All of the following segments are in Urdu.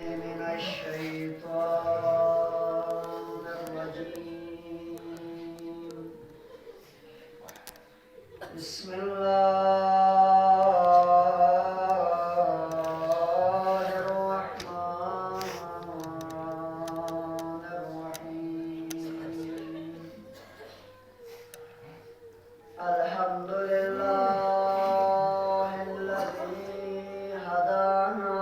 من الشيطان الرجيم. بسم الله الرحمن الرحيم. الحمد لله الذي هدانا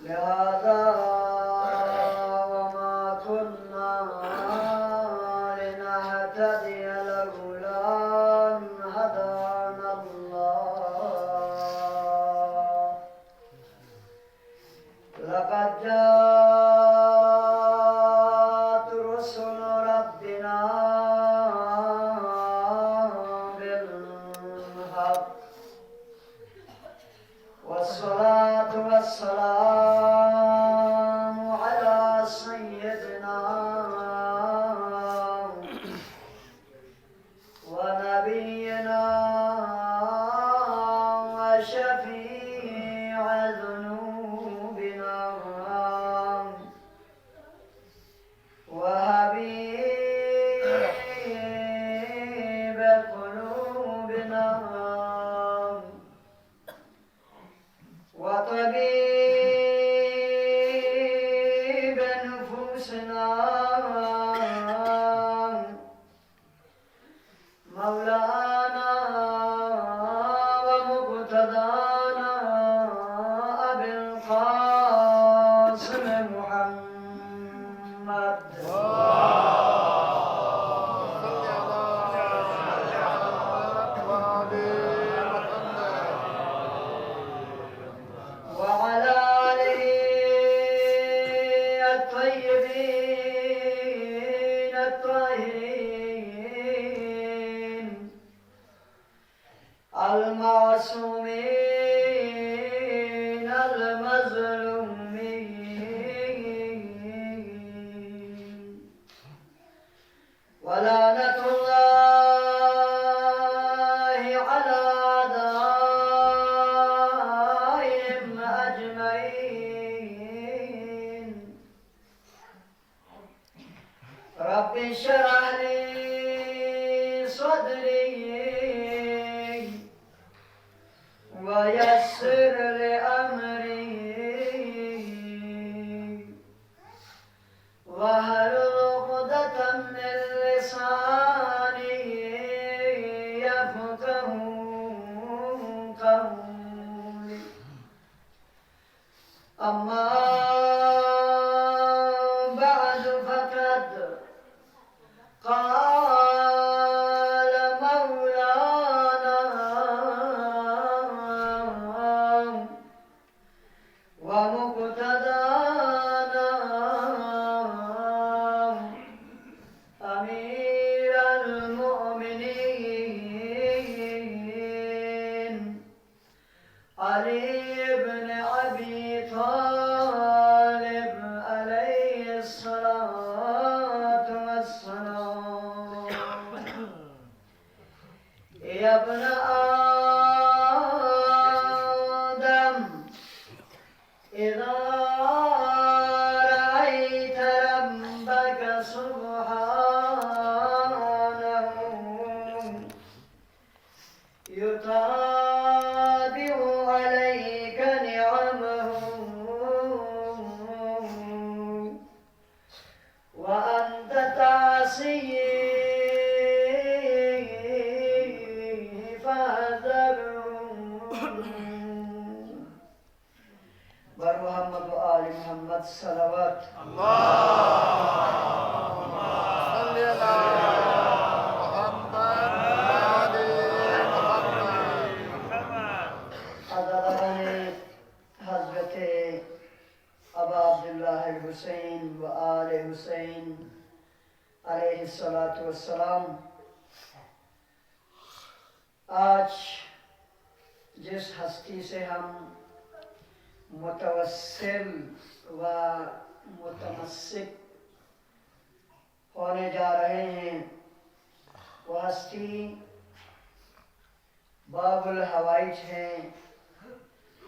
لهذا وما كنا لنهتدي لولا أن هدانا الله. لقد جاءت رسل ربنا بالحق والصلاة والسلام على سيدنا ونبينا وشفيع ذنوبنا وحبيب قلوبنا وطبيب نفوسنا مولانا ومقتدانا أبي القاسم محمد وعلى آله الطيبين الطاهرين المعصومين المظلومين ولعنة الله على أعدائهم أجمعين. رب اشرح لي صدري ويسر لي أمري واحلل عقدة من لساني يفقه قولي. أما بعد فقد قال مولانا ومقتدانا أمير المؤمنين علي بن أبي طالب عليه الصلاة والسلام. يا ابن آدم إذا رأيت ربك سبحانه يتابع عليك نعمه وأنت تعصيه فاحذره. بر محمد و آل محمد صلوات. اللهم صل على محمد وآل محمد. عزادگان حضرت ابا عبداللہ الحسین و آل حسین علیہ الصلاۃ والسلام، آج جس ہستی سے ہم متوسل و متمسک ہونے جا رہے ہیں، وہ ہستی باب الحوائج ہیں،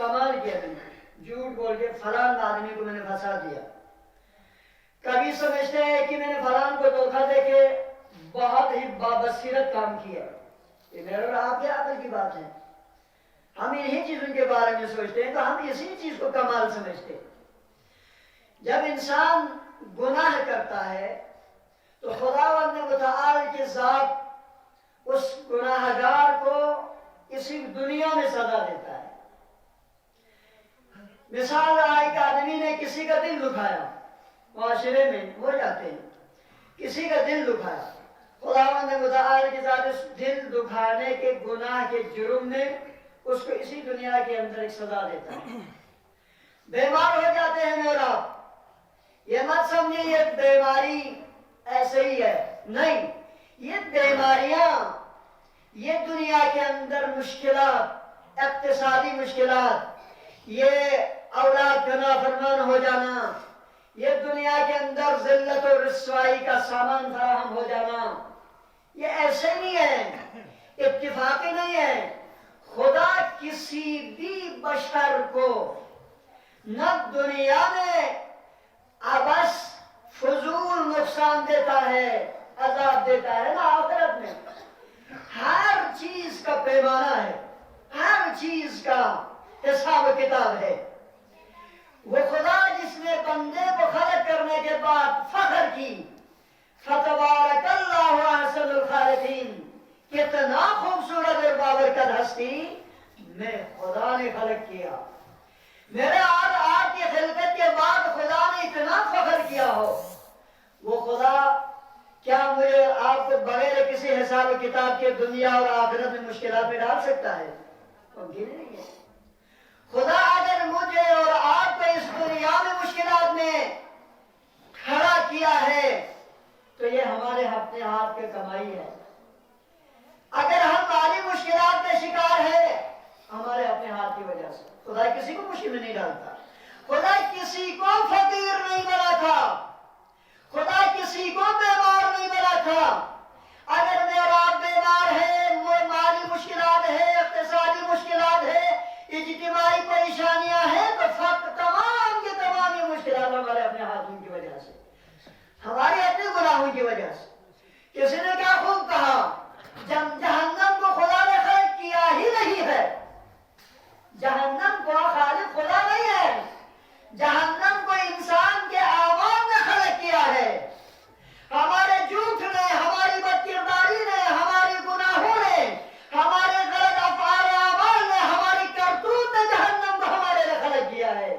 کمال کیا میں نے، جھوٹ بول کے فلان آدمی کو میں نے پھنسا دیا. کبھی سمجھتے ہیں کہ میں نے فلان کو دھوکہ دے کے بہت ہی بابصیرت کام کیا. یہ میرے اور آپ کے عقل کی بات ہے. ہم انہی چیزوں کے بارے میں سوچتے ہیں تو ہم اسی چیز کو کمال سمجھتے ہیں. جب انسان گناہ کرتا ہے تو خداوند متعال کی ذات اس گناہ گار کو اسی دنیا میں سزا دیتا ہے. مثال ایک آدمی نے کسی کا دل دکھایا، معاشرے میں ہو جاتے ہیں، کسی کا دل دکھایا، خداوند متعال کی ذات اس دل دکھانے کے گناہ کے جرم میں اس کو اسی دنیا کے اندر ایک سزا دیتا ہے. بیمار ہو جاتے ہیں میرا، یہ مت سمجھے یہ بیماری ایسے ہی ہے، نہیں، یہ بیماریاں، یہ دنیا کے اندر مشکلات، اقتصادی مشکلات، یہ اولاد کا نافرمان ہو جانا، یہ دنیا کے اندر ذلت و رسوائی کا سامان فراہم ہو جانا، یہ ایسے نہیں ہے، اتفاقی نہیں ہے. خدا کسی بھی بشر کو نہ دنیا میں عبث فضول نقصان دیتا ہے، عذاب دیتا ہے، نہ آخرت میں. ہر چیز کا پیمانہ ہے، ہر چیز کا حساب و کتاب ہے. وہ خدا جس نے بندے کو خلق کرنے کے بعد فخر کی، فتبارک اللہ احسن الخالقین، کتنا خوبصورت اور بابرکت ہستی میں خدا نے خلق کیا. میرے آپ کی خلقت کے بعد خدا نے اتنا فخر کیا ہو، وہ خدا کیا مجھے آپ کو بغیر کسی حساب و کتاب کے دنیا اور آخرت میں مشکلات میں ڈال سکتا ہے؟ ممکن نہیں ہے. خدا اگر مجھے اور آپ کو اس دنیا میں مشکلات میں کھڑا کیا ہے تو یہ ہمارے اپنے ہاتھ کی کمائی ہے. اگر ہم مالی مشکلات کے شکار ہیں ہمارے اپنے ہاتھ کی وجہ سے. خدا کسی کو مشکل میں نہیں ڈالتا. خدا کسی کو فقیر نہیں بنا تھا، خدا کسی کو بیمار نہیں بنا تھا. اگر میرا بیمار ہے، مالی مشکلات ہے، اقتصادی مشکلات ہے، اجتماعی پریشانیاں ہیں، تو تمام کے تمام یہ مشکلات ہمارے اپنے ہاتھوں کی وجہ سے، ہمارے اپنے گناہوں کی وجہ سے. کسی نے کیا خوب کہا، جہنم کو خدا نے خلق کیا ہی نہیں ہے. جہنم کو خالق خدا نہیں ہے، جہنم کو انسان کے اعمال نے خلق کیا ہے. ہمارے جھوٹ نے، ہماری بدکرداری نے، ہمارے گناہوں نے، ہمارے غلط افعال اعمال نے، ہماری کرتوت نے جہنم کو ہمارے لیے خلق کیا ہے.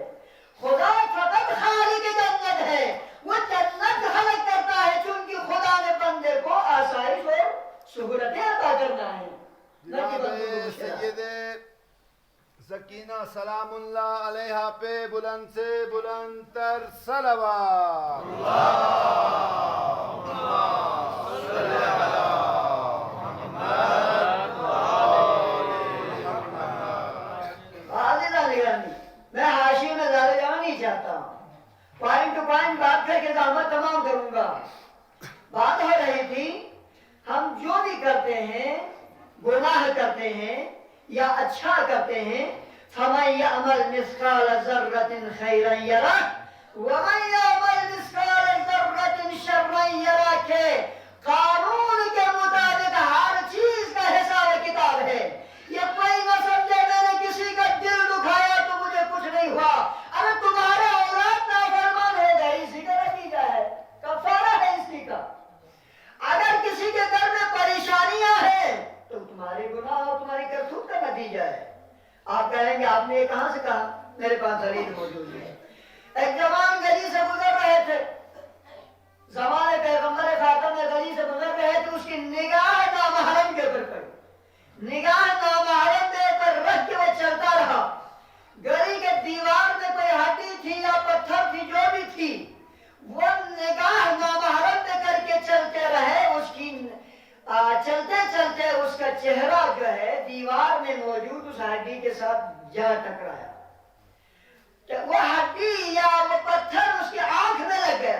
خدا فقط خالق جنت ہے، وہ جنت خلق کرتا ہے چونکہ خدا نے بندے کو آسائش اور سہولتیں عطا کرنا ہے. جناب سید سکینہ سلام اللہ علیہ پہ بلند سے بلند تر صلوات. میں حاشیے میں زیادہ جانا نہیں چاہتا ہوں، پوائنٹ ٹو پوائنٹ بات کر کے زحمت تمام کروں گا. بات ہو رہی تھی ہم جو بھی کرتے ہیں، گناہ کرتے ہیں یا اچھا کرتے ہیں، فَمَن يَعْمَلْ مِثْقَالَ ذَرَّةٍ خَيْرًا يَرَهُ وَمَن يَعْمَلْ مِثْقَالَ ذَرَّةٍ شَرًّا يَرَهُ کے قانون کے مطابق ہر چیز کا حساب و کتاب ہے. یہ کوئی نہ سمجھے میں نے کسی کا دل دکھایا تو مجھے کچھ نہیں ہوا. ارے تمہارے اولاد نافرمان ہو گئے، اسی کا نتیجہ ہے، کفارہ ہے اسی کا. اگر کسی کے گھر میں پریشانیاں ہیں تو تمہارے گناہ اور تمہاری کرتوت کا نتیجہ ہے. آپ کہیں گے آپ نے یہ کہاں سے کہا؟ میرے پاس دلیل موجود ہے. ایک جوان گلی سے گزر رہے تھے، زمانے پیغمبر خاتم گلی سے گزر رہے تھے، اس کی نگاہ نامحرم کے اوپر پڑی. نگاہ نامحرم کے اوپر رکھ کے وہ چلتا رہا. گلی کے دیوار میں کوئی ہڈی تھی یا پتھر تھی، جو بھی تھی، وہ نگاہ نامحرم پہ کر کے چلتے رہے. اس کی چلتے چلتے اس کا چہرہ جو ہے دیوار میں موجود اس ہڈی کے ساتھ جا ٹکرایا. وہ ہڈی یا وہ پتھر اس کی آنکھ میں لگ گیا،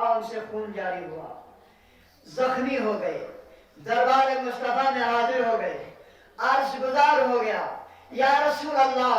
آنکھ سے خون جاری ہوا، زخمی ہو گئے، دربار مصطفیٰ میں حاضر ہو گئے، عرش گزار ہو گیا. یا رسول اللہ،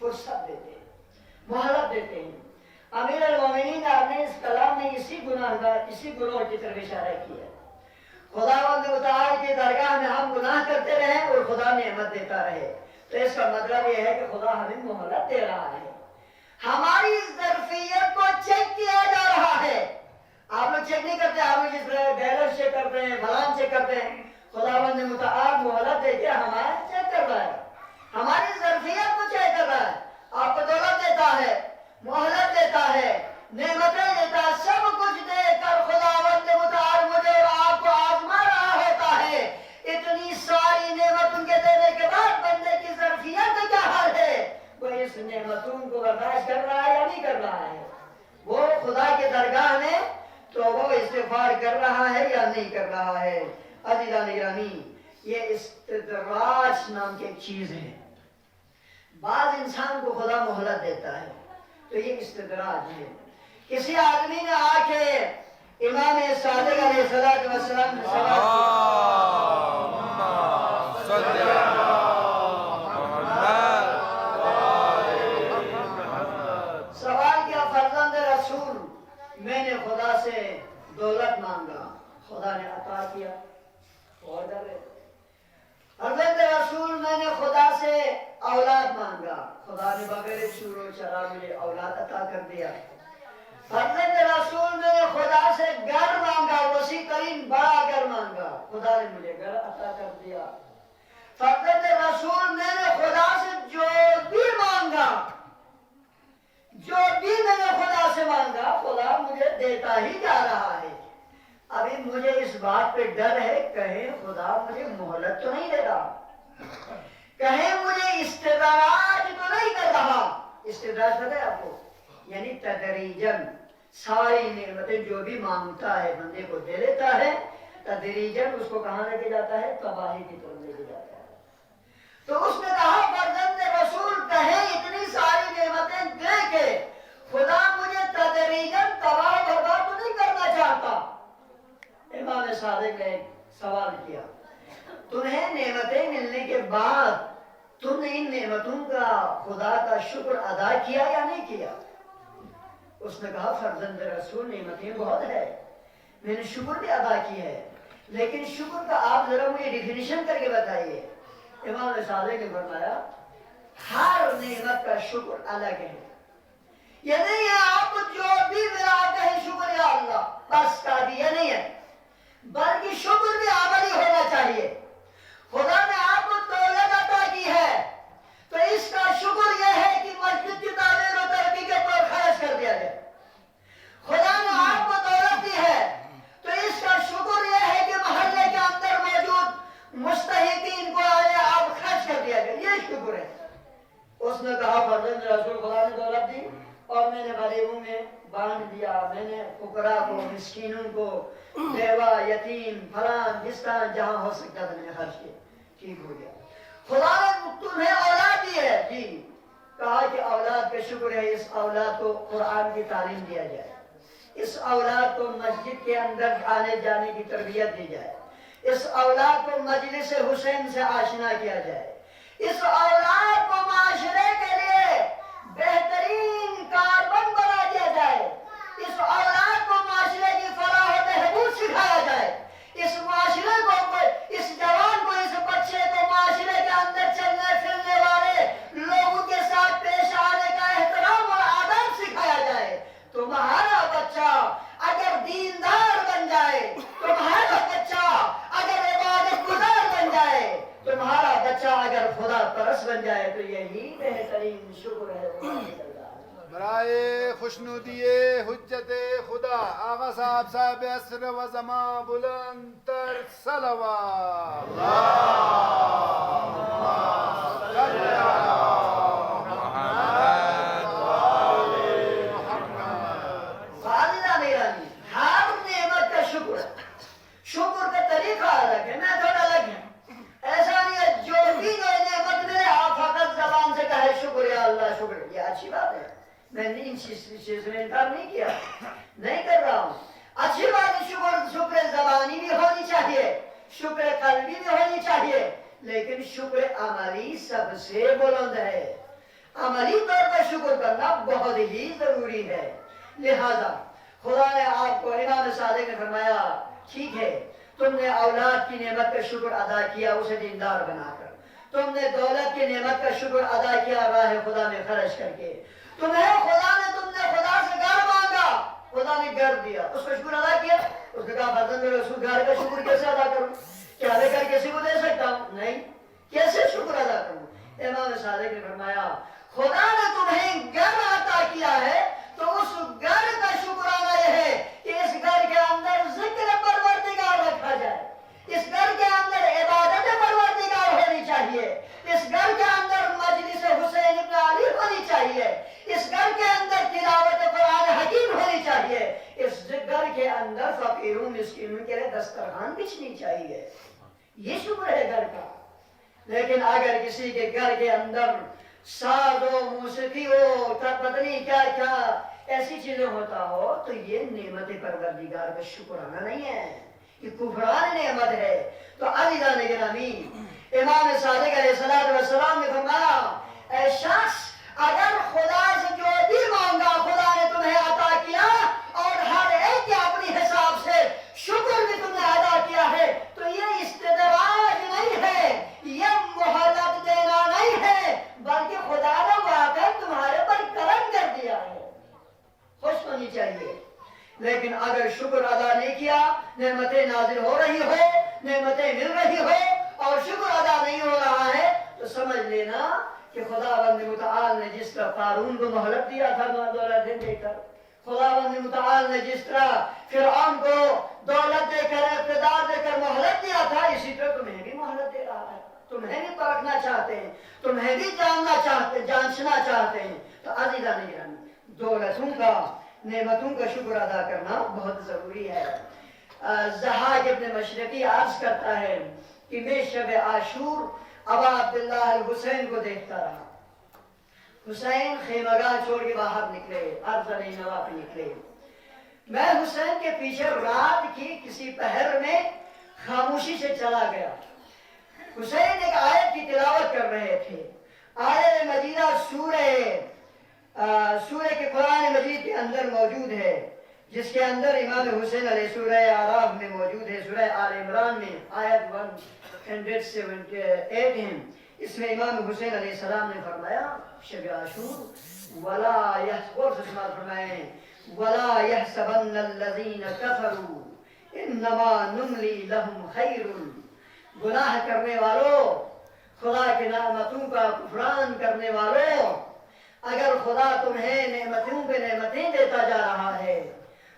فرصت دیتے ہیں, مہلت دیتے ہیں. امیر المومنین آپ نے اس کلام میں اسی گناہ کی طرف اشارہ کیا ہے. خداوند متعال کی درگاہ میں ہم گناہ کرتے رہیں اور خدا نعمت دیتا رہے, تو اس کا مطلب یہ ہے کہ خدا ہمیں مہلت دے رہا ہے. ہماری ظرفیت کو چیک کیا جا رہا ہے. آپ لوگ چیک نہیں کرتے, آپ لوگ جس طرح بیلنس چیک کرتے ہیں, فلان چیک کرتے ہیں. خداوند متعال مہلت دے کے ہمارا چیک کر رہا ہے, ہماری ظرفیت کو چیک کر رہا ہے. آپ کو دولت دیتا ہے, مہلت دیتا ہے, نعمتیں دیتا ہے, سب کچھ دے کر خداوند متعال مجھے اور آپ کو آزما رہا ہوتا ہے. اتنی ساری نعمت ان کے دینے کے بعد بندے کی ظرفیت کا کیا حال ہے؟ وہ اس نعمتوں کو برداشت کر رہا ہے یا نہیں کر رہا ہے؟ وہ خدا کے درگاہ میں تو وہ استغفار کر رہا ہے یا نہیں کر رہا ہے؟ عزیزان گرامی, یہ استدراج نام کی ایک چیز ہے. بعض انسان کو خدا مہلت دیتا ہے تو یہ استدراج ہے. کسی آدمی نے آ کے امام صادق علیہ السلام نے سوال کیا, فرزند رسول میں نے خدا سے دولت مانگا, خدا نے عطا کیا. فرزند رسول میں نے خدا سے اولاد مانگا, خدا نے بغیر شور و شراب مجھے اولاد عطا کر دیا. فرزند رسول میں نے خدا سے گھر مانگا, وسیع ترین بڑا گھر مانگا, خدا نے مجھے گھر عطا کر دیا. فرزند رسول میں نے خدا سے جو بھی مانگا, جو بھی میں نے خدا سے مانگا, خدا مجھے دیتا ہی جا رہا ہے. ابھی مجھے اس بات پہ ڈر ہے, کہیں خدا مجھے مہلت تو نہیں دے رہا, کہیں مجھے استدراج تو نہیں کر رہا. استدراج پتہ ہے آپ کو, یعنی تدریجن ساری نعمتیں جو بھی مانگتا ہے بندے کو دے دیتا ہے, تدریجن اس کو کہاں لے کے جاتا ہے؟ تباہی کی طرف لے کے جاتا ہے. تو اس نے کہا فرزند رسول کہیں اتنی ساری نعمتیں دے کے خدا مجھے تدریجن تباہ برباد تو نہیں کرنا چاہتا. امام صادق نے ایک سوال کیا, تمہیں نعمتیں ملنے کے بعد تم نے ان نعمتوں کا خدا کا شکر ادا کیا یا نہیں کیا؟ اس نے کہا فرزند رسول نعمتیں بہت ہے, میں نے شکر بھی ادا کی ہے, لیکن شکر کا آپ ذرا مجھے ڈیفینیشن کر کے بتائیے. امام صادق نے فرمایا ہر نعمت کا شکر الگ ہے. یہ نہیں ہے آپ کو جو بھی ملا کہیں شکر یا اللہ بس کافی, یہ نہیں ہے, بلکہ شکر بھی عملی ہونا چاہیے. خدا نے آپ کو دولت عطا کی ہے تو اس کا شکر یہ ہے کہ مسجد کی تعمیر و ترقی کے پر خرچ کر دیا جائے. خدا نے آپ کو دولت دی ہے تو اس کا شکر یہ ہے کہ محلے کے اندر موجود مستحقین کو آپ خرچ کر دیا جائے, یہ شکر ہے. اس نے کہا فرزند رسول خدا نے دولت دی اور میں نے غریبوں میں بانٹ دیا, میں نے فقراء کو, مسکینوں کو, بیوہ, یتیم, فلان جس طرح جہاں ہو سکتا تھا میں نے خرچ کیا, ٹھیک ہو گیا. خدا نے تمہیں اولاد دی ہے, جی, کہا کہ اولاد کا شکر ہے, اس اولاد کو قرآن کی تعلیم دیا جائے, اس اولاد کو مسجد کے اندر آنے جانے کی تربیت دی جائے, اس اولاد کو مجلس حسین سے آشنا کیا جائے, اس اولاد کو معاشرے کے لیے بہترین کاربن بنا دیا جائے, اس اولاد کو معاشرے کی فلاح و بہبود سکھایا جائے, اس معاشرے کو, اس جوان کو, اس بچے کو معاشرے کے اندر چلنے پھرنے والے لوگوں کے ساتھ پیش آنے کا احترام اور آداب سکھایا جائے. تمہارا بچہ اگر دیندار بن جائے, تمہارا بچہ اگر عبادت گزار بن جائے, تمہارا بچہ اگر خدا پرست بن جائے تو یہی بہترین شکر ہے. برائے خوشنودی حجت خدا آغا صاحب عصر و زمان بلند تر صلوات. ہر نعمت کا شکر, شکر کا طریقہ الگ ہے, میتھڈ الگ ہے. ایسا نہیں ہے جو بھی نعمت ملے آپ فقط زبان سے کہے شکر یا اللہ شکر, یہ اچھی بات ہے, میں نے ان چیزوں میں انکار نہیں کیا, نہیں کر رہا ہوں. اچھی بات ہے, شکر زبانی بھی ہونی چاہیے, شکر قلبی بھی ہونی چاہیے, لیکن شکر عملی سب سے بلند ہے. عملی طور پر شکر کرنا بہت ہی ضروری ہے. لہذا خدا نے آپ کو, امام صادق نے فرمایا ٹھیک ہے تم نے اولاد کی نعمت کا شکر ادا کیا اسے دیندار بنا کر, تم نے دولت کی نعمت کا شکر ادا کیا راہ خدا میں خرچ کر کے, تم نے خدا سے گھر مانگا, خدا نے گھر دیا, اس کا شکر ادا کیا. اس نے کہا فرزند میں اس گھر کا شکر کیسے ادا کروں, کیا لے کر کسی کو دے سکتا ہوں, نہیں, کیسے شکر ادا کروں. امام صادق نے فرمایا خدا نے تمہیں گھر عطا کیا ہے تو اس گھر کا شکرانہ یہ ہے کہ اس گھر کے اندر ذکر پروردگار رکھا جائے, اس گھر کے اندر عبادت پروردگار ہونی چاہیے, اس گھر کے اندر مجلس حسین ابن علی ہونی چاہیے, اس گھر کے اندر تلاوت قرآن حکیم ہونی چاہیے, اس گھر کے اندر فقیروں مسکینوں کے لیے دسترخوان بچھنی چاہیے. یہ شکر ہے گھر کا. لیکن اگر کسی کے گھر کے اندر ساز و موسیقی ہو, پتہ نہیں کیا کیا ایسی چیزیں ہوتا ہو, تو یہ نعمت پروردگار کا شکرانہ نہیں ہے, یہ کفران نعمت ہے. تو عزیزان گرامی, امام صادق علیہ السلام نے فرمایا اے شخص اگر خدا سے جو بھی مانگا خدا نے تمہیں عطا کیا اور ہر ایک کے اپنی حساب سے شکر بھی تم نے ادا کیا ہے, تو یہ استدراج نہیں ہے, یہ مہلت دینا نہیں ہے, بلکہ خدا نے واقعی تمہارے پر کرم کر دیا ہے. خوش ہونی چاہیے. لیکن اگر شکر ادا نہیں کیا, نعمتیں نازل ہو رہی ہو, نعمتیں مل رہی ہو اور شکر ادا نہیں ہو رہا ہے, تو سمجھ لینا کہ خداوند متعال نے جس طرح قارون کو مہلت دیا تھا دولت دے کر, خداوند متعال نے جس طرح فرعون کو دولت دے کر اقتدار دے کر مہلت دیا تھا, اسی طرح تمہیں بھی مہلت دے رہا ہے. تمہیں بھی پرکھنا چاہتے ہیں, تمہیں بھی جانچنا چاہتے ہیں. تو عزیزان گرامی, دولتوں کا, نعمتوں کا شکر ادا کرنا بہت ضروری ہے. ضحاک ابن مشرقی عرض کرتا ہے کہ میں شب عاشور ابا عبداللہ الحسین کو دیکھتا رہا. حسین خیمگاہ چھوڑ کے باہر نکلے, ارض نوا پہ نکلے. میں حسین کے پیچھے رات کی کسی پہر میں خاموشی سے چلا گیا. حسین ایک آیت کی تلاوت کر رہے تھے. آیت مجیدہ سورہ کے قرآن مجید کے اندر موجود ہے, جس کے اندر امام حسین علیہ سورہ اعراف میں موجود ہے, سورہ آل عمران میں آیت 178 ہے. اس میں امام حسین علیہ السلام نے فرمایا شب عاشور وَلَا يَحْسَبَنَّ الَّذِينَ كَفَرُوا إِنَّمَا نُمْلِي لَهُمْ خَيْرٌ. گناہ کرنے والوں, خدا کی نعمتوں کا کفران کرنے والوں, اگر خدا تمہیں نعمتوں پہ نعمتیں دیتا جا رہا ہے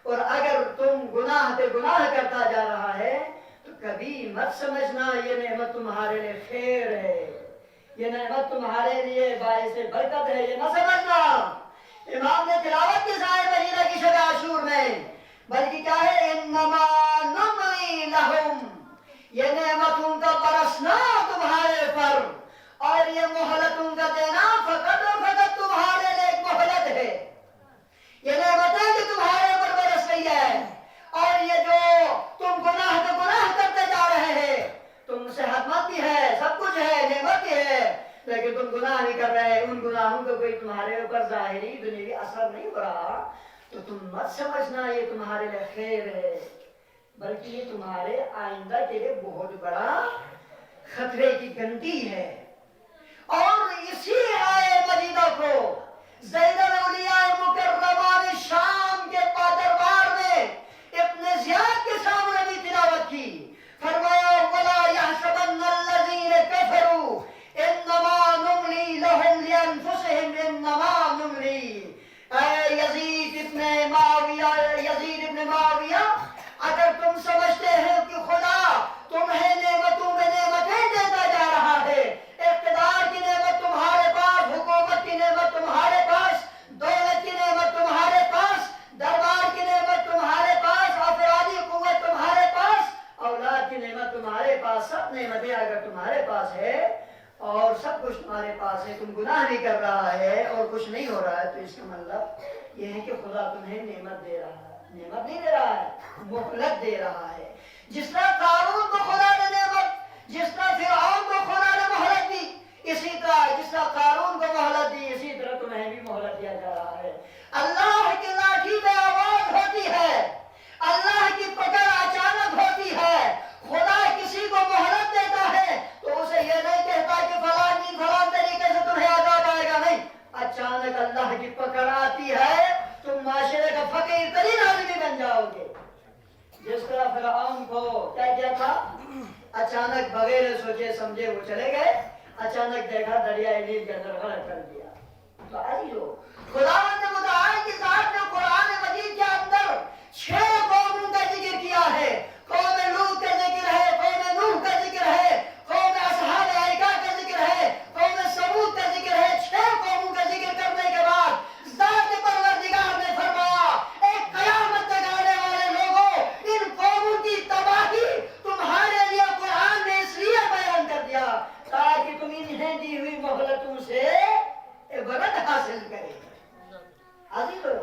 اور اگر تم گناہ پہ گناہ کرتا جا رہا ہے, تو کبھی مت سمجھنا یہ نعمت تمہارے لیے خیر ہے, یہ نعمت تمہارے لیے باعث برکت ہے, یہ نہ سمجھنا. امام نے تلاوت کی ظاہر مہینہ کی شب عاشور میں, بلکہ کیا ہے انما نملی لہم, یہ نعمت ان کا برسنا تمہارے پر اور یہ مہلت ان کا دینا فقط اور فقط تمہارے لیے ایک مہلت ہے. یہ نعمتیں کہ تمہارے پر برس رہی ہے, اور یہ جو تم گناہ پہ گناہ کرتے جا رہے ہیں, تم صحت مند بھی ہے, سب کچھ ہے, نعمت بھی ہے, لیکن تم گناہ نہیں کر رہے, ان گناہوں کا کوئی تمہارے اوپر ظاہری دنیاوی اثر نہیں ہو رہا, تو تم مت سمجھنا یہ تمہارے لیے خیر ہے, بلکہ یہ تمہارے آئندہ کے لیے بہت بڑا خطرے کی گھنٹی ہے. اور اسی آیت مجیدہ کو زید الاولیاء مکرمہ نے شام کے دربار میں ابن زیاد کے سامنے بھی تلاوت کی. فرمایا وَلَا يَحْسَبَنَّ الَّذِينَ كَفَرُوا إِنَّمَا نُمْلِي لَهُمْ لِأَنفُسِهِمْ إِنَّمَا نُمْلِي. اے یزید ابن معاویہ, اگر تم سمجھتے ہیں کہ خدا تمہیں نعمتوں میں نعمتیں دیتا جا رہا ہے, اقتدار کی نعمت تمہارے پاس, حکومت کی نعمت تمہارے پاس, دولت کی نعمت تمہارے پاس, دربار کی نعمت تمہارے پاس, افرادی قوت تمہارے پاس, اولاد کی نعمت تمہارے پاس, سب نعمتیں اگر تمہارے پاس ہے اور سب کچھ تمہارے پاس ہے, تم گناہ نہیں کر رہا ہے اور کچھ نہیں ہو رہا ہے, تو اس کا مطلب یہ ہے کہ خدا تمہیں نعمت دے رہا ہے. نعمت نہیں دے رہا ہے, مہلت دے رہا ہے. جس طرح قارون کو خدا نے نعمت, جس طرح فرعون کو خدا نے مہلت دی, اسی طرح جس طرح قارون کو مہلت دی اسی طرح تمہیں بھی مہلت دیا جا رہا ہے. اللہ کی لاٹھی میں آواز ہوتی ہے, اللہ کی پکڑ اچانک ہوتی ہے. خدا کسی کو مہلت دیتا ہے تو اسے یہ نہیں کہتا کہ فلاں طریقے سے تمہیں عذاب آئے گا, نہیں. اچانک اللہ کی پکڑ آتی ہے, تم معاشرے کا فقیر ترین آدمی بن جاؤ گے. جس طرح فرعون کو کیا تھا, اچانک بغیر سوچے سمجھے وہ چلے گئے, اچانک دیکھا دریائے نیل کے اندر غرق کر دیا. تو عزیزو, خداوند متعال کی ذات نے قرآن مجید کے اندر 6 قوموں کا ذکر کیا ہے. قوم لوط کا ذکر ہے, قوم نوح کا ذکر ہے, قوم اصحاب ایکا کا ذکر ہے, قوم سمود کا ذکر ہے. 6 قوموں کا ذکر کرنے کے بعد ذات پروردگار نے فرمایا, ایک قیامت تک آنے والے لوگوں, ان قوموں کی تباہی تمہارے لیے قرآن نے اس لیے بیان کر دیا تاکہ تم انہیں دی ہوئی مہلتوں سے عبرت حاصل کریں. عزیزو,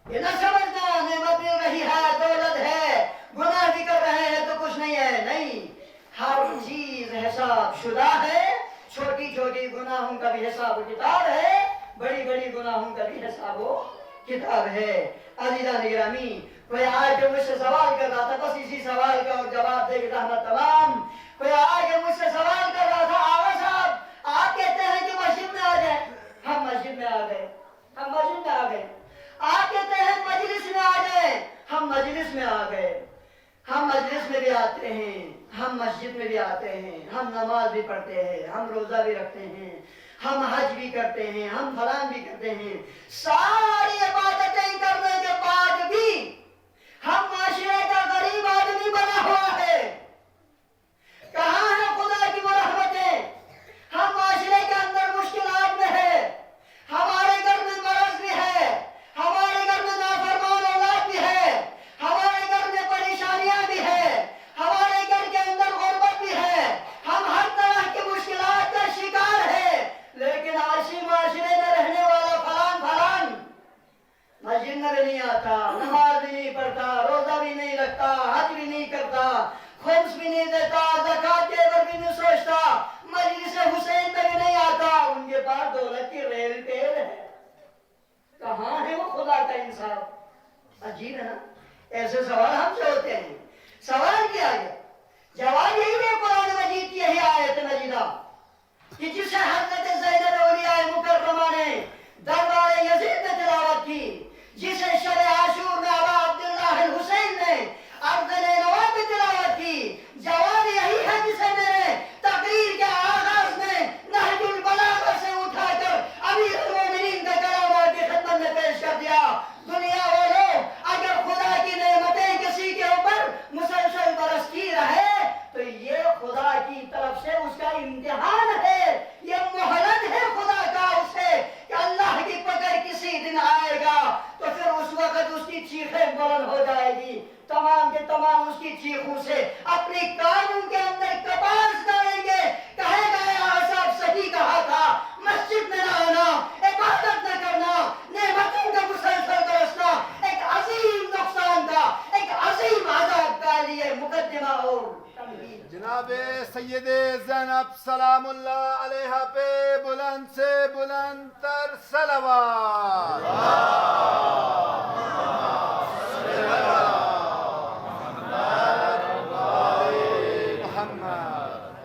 یہ نہ سمجھنا نعمت مل رہی ہے, دولت ہے, گناہ بھی کر رہے ہیں تو کچھ نہیں ہے. نہیں, ہر چیز حساب شدہ ہے. چھوٹی چھوٹی گناہوں کا بھی حساب و کتاب ہے, بڑی بڑی گناہوں کا بھی حساب و کتاب ہے. عزیزان گرامی, کوئی آج مجھ سے سوال کر رہا تھا, بس اسی سوال کا جواب دے کے رحمت تمام. کوئی آج مجھ سے سوال کر رہا تھا, آغا صاحب آپ کہتے ہیں کہ مسجد میں آ جائیں. ہم مسجد میں آ گئے, ہم مسجد میں آ گئے. آپ کہتے ہیں مجلس میں آ جائیں, ہم مجلس میں آ گئے. ہم مجلس میں بھی آتے ہیں, ہم مسجد میں بھی آتے ہیں, ہم نماز بھی پڑھتے ہیں, ہم روزہ بھی رکھتے ہیں, ہم حج بھی کرتے ہیں, ہم فلان بھی کرتے ہیں. ساری عبادتیں کرنے کے بعد بھی ہم معاشرے کا غریب آدمی بنا ہوا ہے. کہاں ہے خدا کی وہ رحمتیں؟ ہم معاشرے کے اندر مشکلات میں ہے, ہمارے گھر میں مرض بھی ہے, ہمارے گھر میں نافرمان اولاد بھی ہے, ہمارے گھر میں پریشانیاں بھی ہے, ہمارے گھر کے اندر غربت بھی ہے, ہم ہر طرح کی مشکلات کا شکار ہے. لیکن عاشی معاشرے میں رہنے والا فلان مسجد میں بھی نہیں آتا, نماز بھی نہیں پڑھتا, روزہ بھی نہیں رکھتا, حج بھی نہیں کرتا, خمس بھی نہیں دیتا, زکات کے اوپر بھی نہیں سوچتا, مجلس حسین میں بھی نہیں آتا. ان کے پاس دولت کی ریل ٹیل ہے. کہاں ہے وہ خدا کا انصاف؟ عجیب ہے نا. ایسے سوال ہم سے ہوتے ہیں. سوال کیا گیا, جواب یہی ہے قرآن مجید کی یہی آیت مجیدہ کہ جسے حضرت زینب اولیاء مکرمہ نے دربار یزید میں تلاوت کی, جسے شب عاشور میں ابا عبداللہ الحسین نے ارض نواب میں تلاوت کی. جواب یہی ہے جسے میں نے تقریر کے آغاز میں نہج البلاغہ سے اٹھا کر امیر المومنین کا کلام آپ کی خدمت میں پیش کر دیا. دنیا والوں, اگر خدا کی نعمتیں کسی کے اوپر مسلسل برستی رہے تو یہ خدا کی طرف سے اس کا امتحان ہے, یہ مہلت ہے خدا کا اسے کہ اللہ کی پکڑ کسی دن آئے گا تو پھر اس وقت اس کی چیخیں بلند ہو جائے گی. تمام کے تمام اس کی چیخوں سے اپنی کانوں کے اندر کپاس ڈالیں گے, کہے گا صاحب صحیح کہا تھا, مسجد میں نہ آنا, عبادت نہ کرنا, نعمتوں کا مسلسل برسنا ایک عظیم نقصان کا, ایک عظیم عذاب کا لیے مقدمہ اور جناب سید زینب سلام اللہ علیہ پہ بلند سے بلند تر صلوات.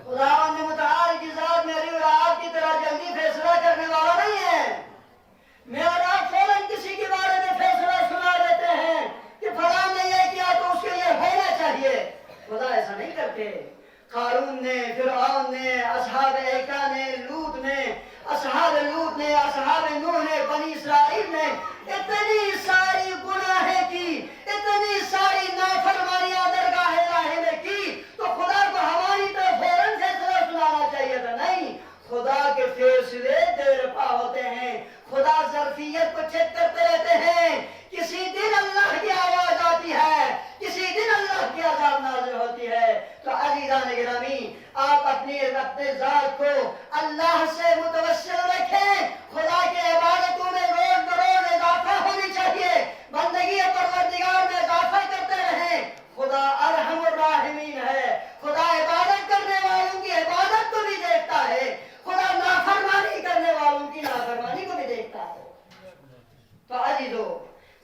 خداوند متعال کی ذات میری اور آپ کی طرح جلدی فیصلہ کرنے والا نہیں ہے. میں اور آپ فوراً کسی کے بارے میں فیصلہ سنا دیتے ہیں کہ فلاں نے یہ کیا تو اس کے لیے ہونا چاہیے. خدا ایسا نہیں کرتے. قارون نے, فرعون نے, اصحاب ایکا نے, لوط نے, اصحاب لوط نے, اصحاب نوح نے, بنی اسرائیل نے اتنی ساری گناہیں کی, اتنی ساری نافرمانیاں درگاہ الہی میں کی تو خدا کو ہماری طرف فوراً فیصلہ سنانا چاہیے تھا. نہیں, خدا کے فیصلے دیر پا ہوتے ہیں. خدا ظرفیت کو چیک کرتے رہتے ہیں. کسی دن اللہ کی آواز آتی ہے, کسی دن اللہ کی عذاب نازل ہوتی ہے. تو عزیزان گرامی, آپ اپنی ذات کو اللہ سے متوسل رکھیں. خدا کی عبادتوں میں روز بروز اضافہ ہونی چاہیے, بندگی پروردگار میں اضافہ کرتے رہیں. خدا ارحم الراحمین ہے. خدا عبادت کرنے والوں کی عبادت کو بھی دیکھتا ہے, خدا عزیزو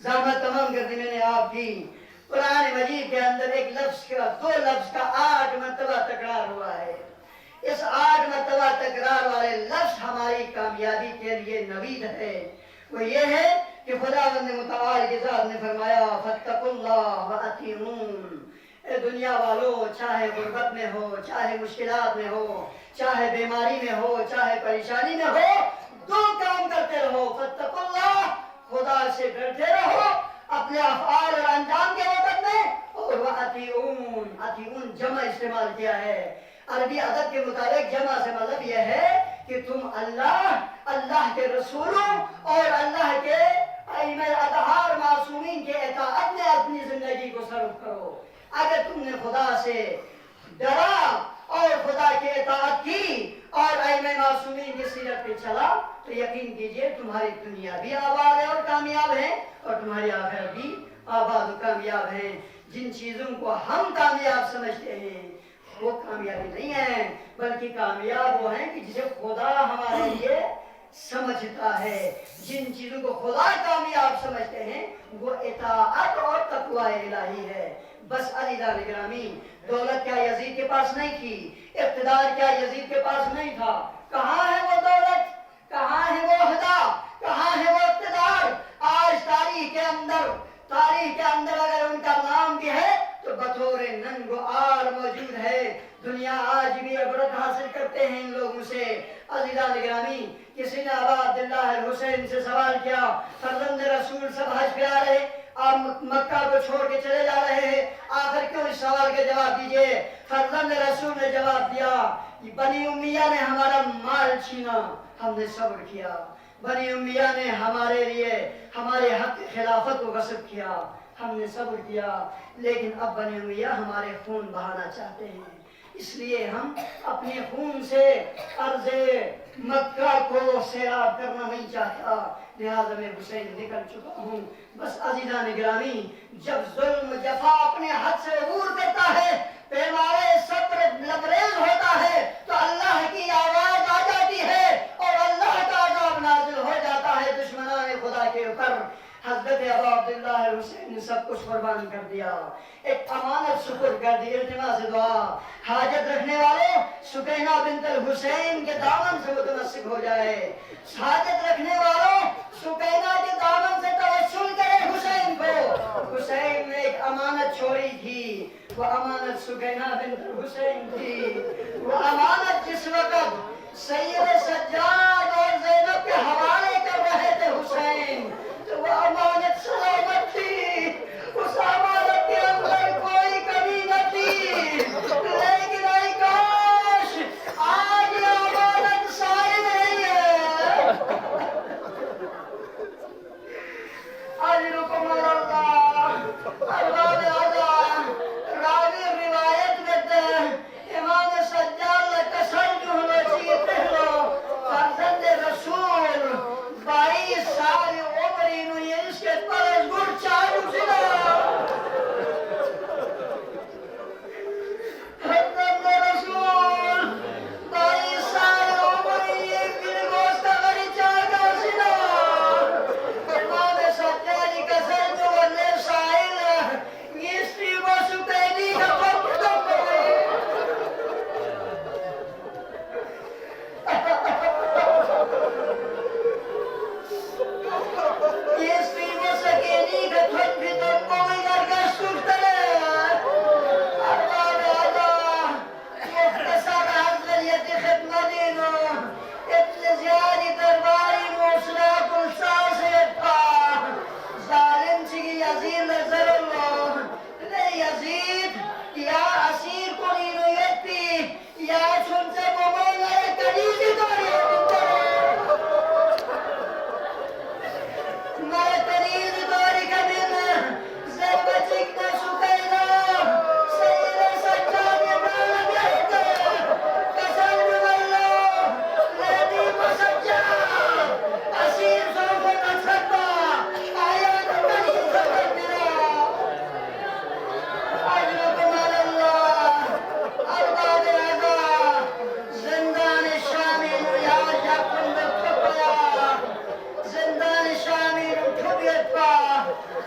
زحمت تمام کر دی میں نے آپ کی قرآن مجید کے اندر ایک لفظ کا 2 لفظ کا 8 مرتبہ تکرار ہوا ہے اس 8 مرتبہ تکرار والے لفظ ہماری کامیابی کے لیے نوید ہے وہ یہ ہے کہ خداوند متعال کے ذات نے فرمایا فاتقوا اللہ وأطیعون اے دنیا والو چاہے غربت میں ہو چاہے مشکلات میں ہو چاہے بیماری میں ہو چاہے پریشانی میں ہو 2 کام کرتے رہو فاتقوا اللہ خدا سے ڈرتے رہو اپنے افعال اور انجام کے وقت میں اور وأطیعون جمع استعمال کیا ہے عربی ادب کے مطابق جمع سے مطلب یہ ہے کہ تم اللہ کے رسولوں اور اللہ کے ائمہ اطہار معصومین کے اطاعت میں اپنی زندگی کو صرف کرو اگر تم نے خدا سے ڈرا اور خدا کی اطاعت کی اور ائمہ معصومین کی سیرت پہ چلا تو یقین کیجئے تمہاری دنیا بھی آباد ہے اور کامیاب ہے اور تمہاری آخرت بھی آباد و کامیاب ہے جن چیزوں کو ہم کامیاب سمجھتے ہیں وہ کامیابی نہیں ہے بلکہ کامیاب وہ ہیں کہ جسے خدا ہمارے لیے سمجھتا ہے جن چیزوں کو خدا کامیاب سمجھتے ہیں وہ اطاعت اور تقوی الہی ہے بس عزیزان گرامی دولت کیا یزید کے پاس نہیں تھی اقتدار کیا یزید کے پاس نہیں تھا کہاں ہے وہ دولت کہاں ہے وہ عہدہ کہاں ہے وہ اقتدار آج تاریخ کے اندر اگر ان کا نام بھی ہے تو بطور ننگ و آر موجود ہے دنیا آج بھی عبرت حاصل کرتے ہیں ان لوگوں سے عزیزان گرامی کسی نے ابا عبداللہ الحسین سے سوال کیا فرزند رسول سب حج پہ آ رہے آپ مکہ کو چھوڑ کے چلے جا رہے ہیں آخر کیوں اس سوال کے جواب دیجئے فرزند رسول نے جواب دیا بنی امیہ نے ہمارا مال چھینا ہم نے صبر کیا بنی امیہ نے ہمارے لیے ہمارے حق خلافت کو غصب کیا ہم نے صبر کیا لیکن اب بنی امیہ ہمارے خون بہانا چاہتے ہیں اس لیے ہم اپنے خون سے ارض مکہ کو سیراب کرنا نہیں چاہتا لہذا میں حسین نکل چکا ہوں بس عزیزان گرامی جب ظلم جفا اپنے حد سے عبور کرتا ہے پیمانے صبر لبریز ہوتا ہے تو اللہ کی آواز آ جاتی ہے اور اللہ کا عذاب نازل ہو جاتا ہے دشمنان خدا کے اوپر حضرت ابا عبداللہ حسین نے سب کچھ قربان کر دیا ایک امانت سپرد کر دی التماس دعا حاجت رکھنے والوں سکینہ بنت الحسین کے دامن سے متمسک ہو جائے حاجت رکھنے والوں سکینہ کے دامن سے توسل کرے حسین کو حسین نے ایک امانت چھوڑی تھی وہ امانت سکینہ بنت الحسین تھی وہ امانت جس وقت سید سجاد اور زینب کے حوالے کر رہے تھے حسین تو وہ امانت سلامت تھی اس امانت کے اندر کوئی کمی نہ تھی لیکن اے کاش آج یہ امانت ساری نہیں ہے اجرکم اللہ راوی روایت کرتے ہیں امام سجاد کسر جو ہلوچی پہلو فرزند رسول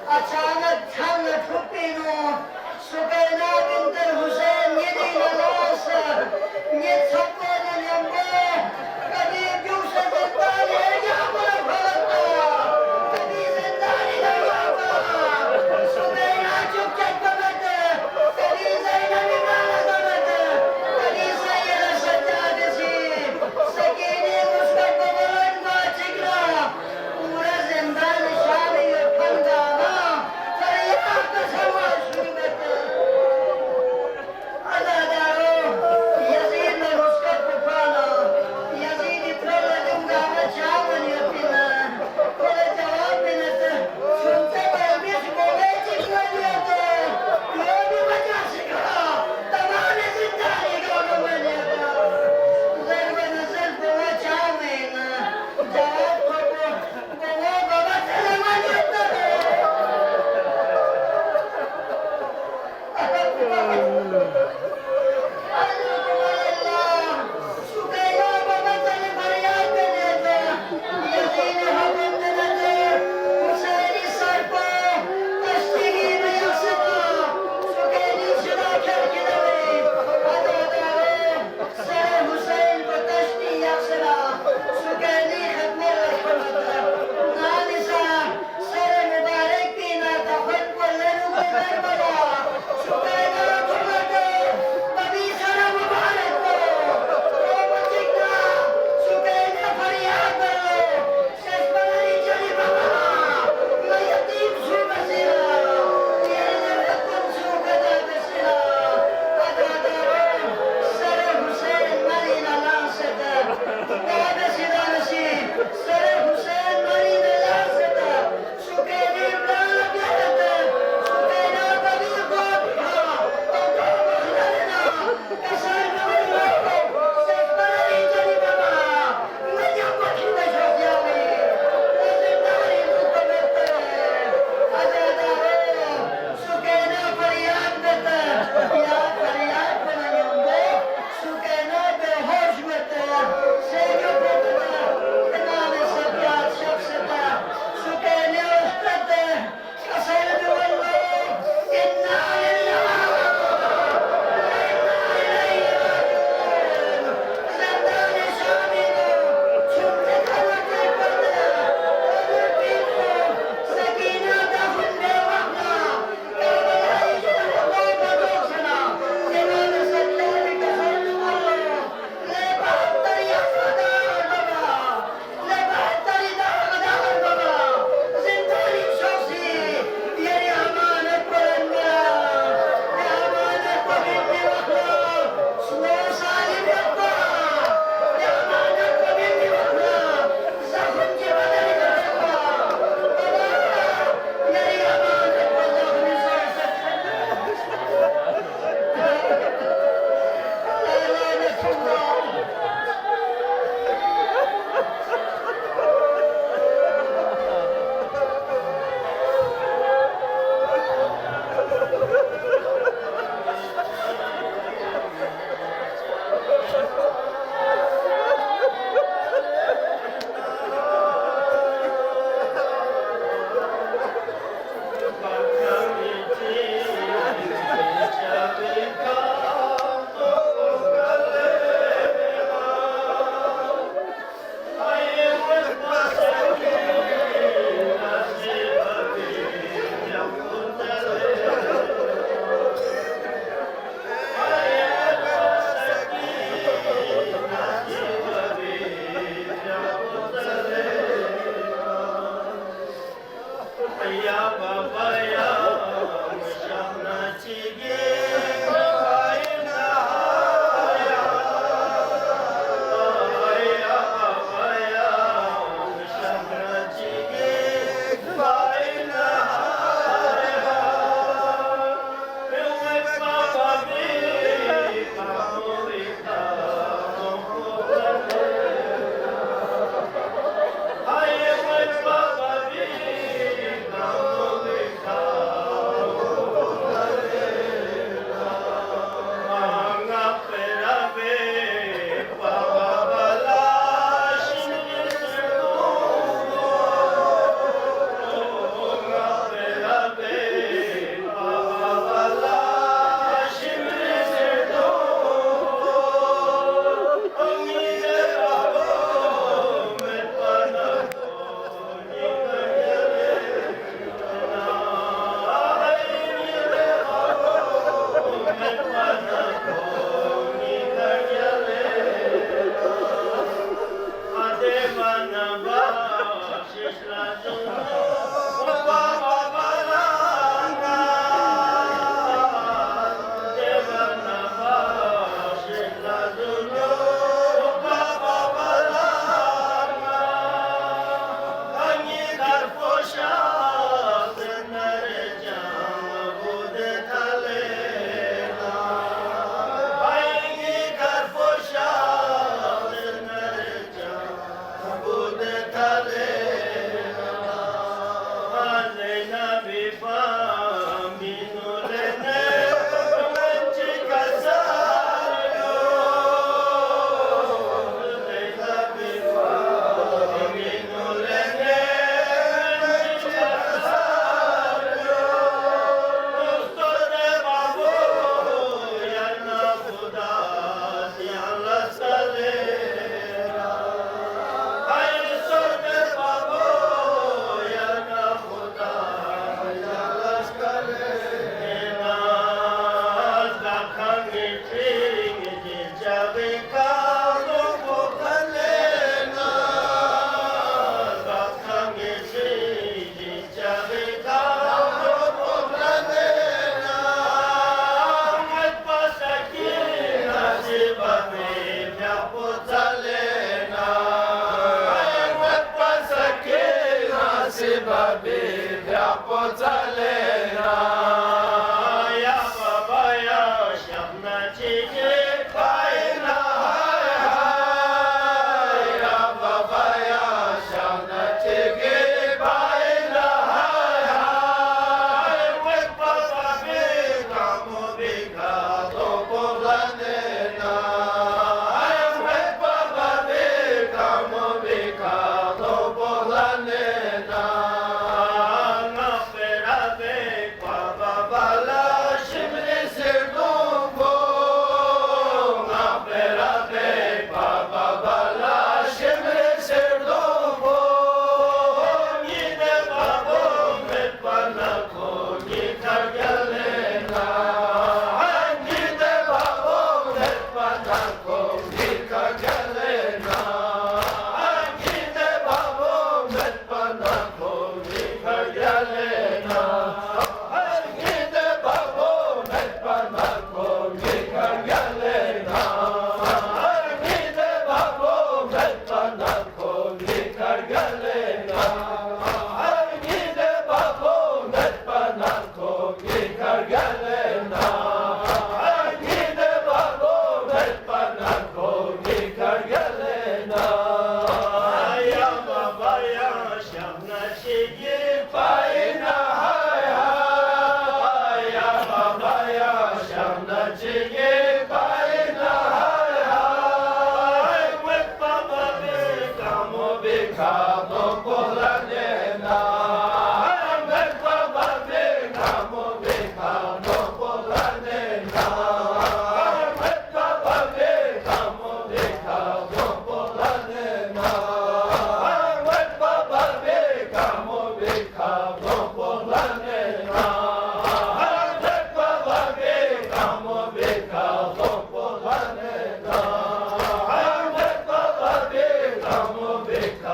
Açanak tanrı kupinu, sukayna bintir Hüseyin yediğine lasa, ne sapmadan yamba, kadib yoksa zindani yağmura falatta, kadib zindani de yağma, sukayna çok çekmemedi, kadib Zeynep İmran'a demedi, kadib Zeynep'e saccadesi, sekini muskat babaların bahçıkla, uğra zindan şami yırpan dağına, فرياض سوى شربته على داره يزيد مسكت بفانا يزيد يتولد وقامت شاون يبينا كل جواب بنته شنت بيش بوليتك وليته يومي مجاسكها تمام زنداني قولوا من يده ضرب نزل بوا شاوين جواب كبو بوا بابا تلمان يده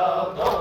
Come on,